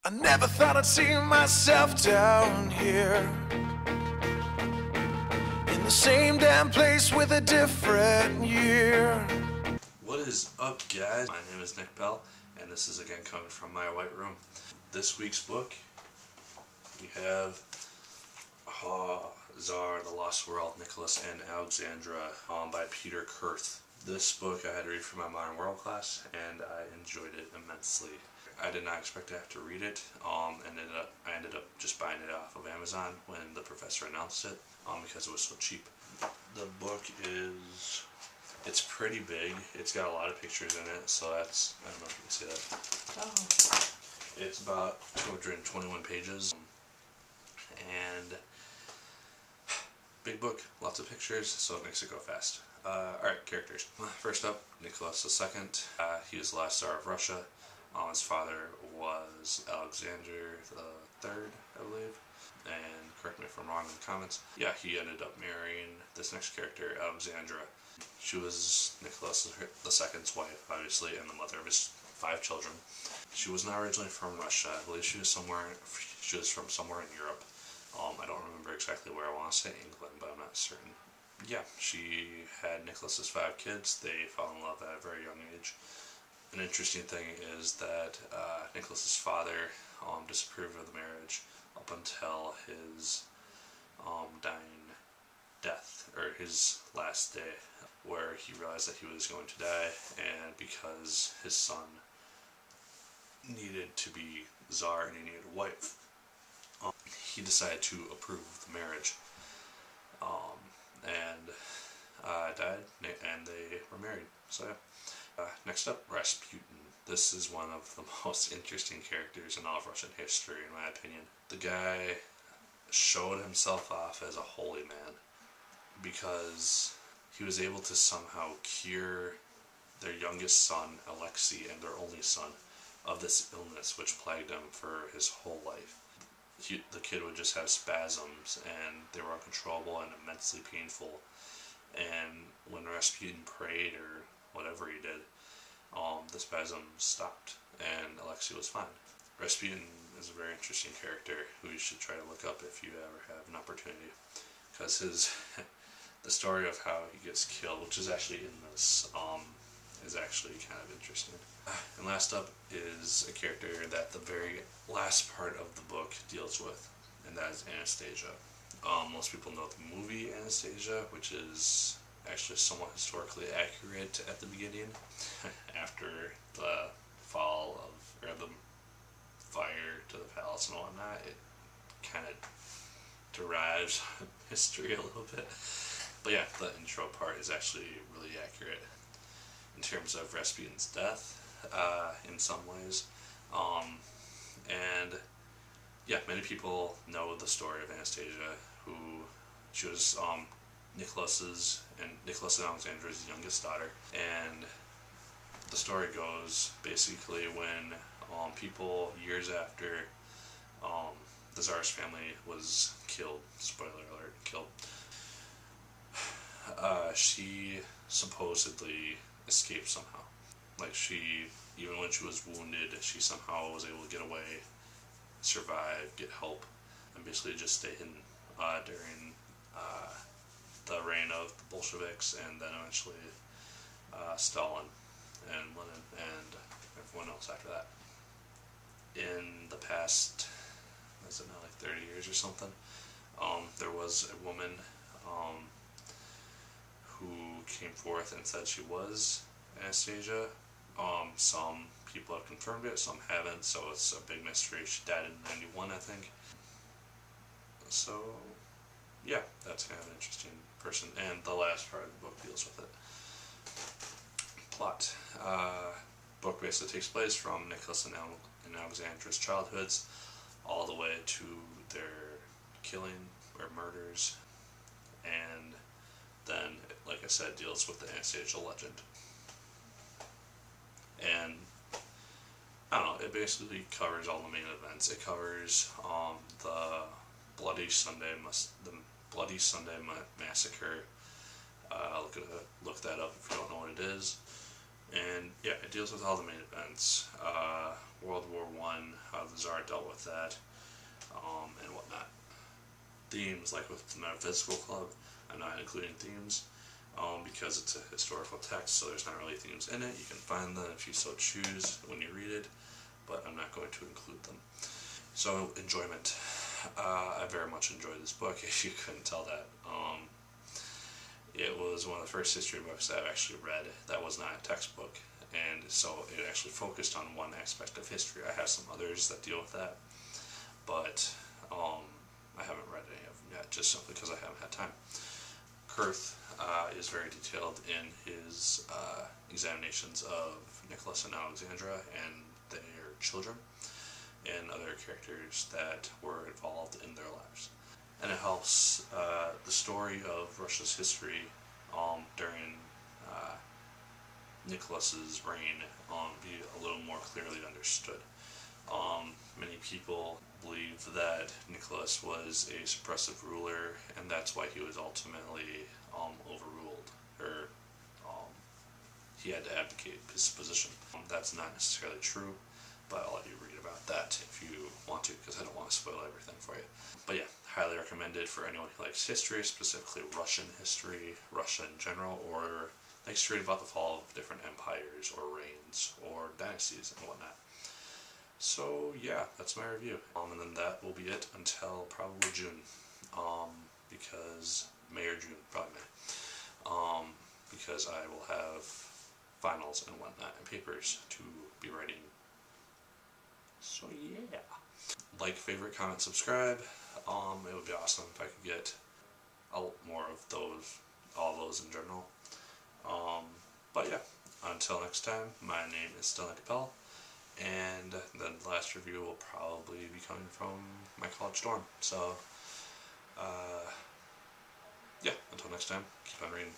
I never thought I'd see myself down here in the same damn place with a different year. What is up, guys? My name is Nick Bell, and this is again coming from my white room. This week's book, we have Tsar, The Lost World, Nicholas and Alexandra by Peter Kurth. This book I had to read for my Modern World class, and I enjoyed it immensely. I did not expect to have to read it, and I ended up just buying it off of Amazon when the professor announced it, because it was so cheap. The book it's pretty big. It's got a lot of pictures in it, so that's, I don't know if you can see that. Oh. It's about 221 pages, and big book, lots of pictures, so it makes it go fast. Alright, characters. First up, Nicholas II. He was the last Tsar of Russia. His father was Alexandra III, I believe. And correct me if I'm wrong in the comments. Yeah, he ended up marrying this next character, Alexandra. She was Nicholas II's wife, obviously, and the mother of his 5 children. She was not originally from Russia. I believe she was from somewhere in Europe. I don't remember exactly where. I want to say England, but I'm not certain. Yeah, she had Nicholas's 5 kids. They fell in love at a very young age. An interesting thing is that Nicholas's father disapproved of the marriage up until his dying death, or his last day, where he realized that he was going to die, and because his son needed to be Tsar and he needed a wife, he decided to approve of the marriage, and died, and they were married. So yeah. Next up, Rasputin. This is one of the most interesting characters in all of Russian history, in my opinion. The guy showed himself off as a holy man because he was able to somehow cure their youngest son, Alexei, and their only son, of this illness which plagued him for his whole life. The kid would just have spasms, and they were uncontrollable and immensely painful. And when Rasputin prayed or whatever he did, the spasms stopped, and Alexei was fine. Rasputin is a very interesting character who you should try to look up if you ever have an opportunity, because the story of how he gets killed, which is actually in this, is actually kind of interesting. And last up is a character that the very last part of the book deals with, and that is Anastasia. Most people know the movie Anastasia, which is actually somewhat historically accurate at the beginning. After the fall of, or the fire to the palace and whatnot, it kind of derives history a little bit. But yeah, the intro part is actually really accurate in terms of Rasputin's death, in some ways. And yeah, many people know the story of Anastasia, who she was Nicholas and Alexandra's youngest daughter. And the story goes basically when people years after the Tsar's family was killed, spoiler alert, killed, she supposedly escaped somehow. Like, even when she was wounded, she somehow was able to get away, survive, get help, and basically just stay hidden during the reign of the Bolsheviks, and then eventually Stalin and Lenin and everyone else after that. In the past, is it now like 30 years or something, there was a woman who came forth and said she was Anastasia. Some people have confirmed it, some haven't, so it's a big mystery. She died in 91, I think. So yeah, that's kind of an interesting person, and the last part of the book deals with it. Plot. Book basically takes place from Nicholas and Alexandra's childhoods all the way to their killing or murders, and then, like I said, deals with the Anastasia legend. And I don't know, it basically covers all the main events. It covers the Bloody Sunday massacre. Look that up if you don't know what it is. And yeah, it deals with all the main events. World War I, how the Tsar dealt with that, and whatnot. Themes, like with the Metaphysical Club, I'm not including themes, because it's a historical text, so there's not really themes in it. You can find them if you so choose when you read it, but I'm not going to include them. So, enjoyment. I very much enjoyed this book, if you couldn't tell that. It was one of the first history books that I've actually read that was not a textbook, and so it actually focused on one aspect of history. I have some others that deal with that, but I haven't read any of them yet, just simply because I haven't had time. Kurth is very detailed in his examinations of Nicholas and Alexandra and their children and other characters that were involved in their lives. And it helps the story of Russia's history during Nicholas's reign be a little more clearly understood. Many people believe that Nicholas was a suppressive ruler, and that's why he was ultimately overruled, or he had to abdicate his position. That's not necessarily true, but I'll let you read about that if you want to, because I don't want to spoil everything for you. But yeah, highly recommended for anyone who likes history, specifically Russian history, Russia in general, or likes to read about the fall of different empires or reigns or dynasties and whatnot. So yeah, that's my review. And then that will be it until probably June, because May or June, probably May, because I will have finals and whatnot and papers to be writing. So yeah, like, favorite, comment, subscribe. It would be awesome if I could get a lot more of those, all those in general. But yeah, until next time, my name is still Nick Capel, and then the last review will probably be coming from my college dorm. So, yeah, until next time, keep on reading.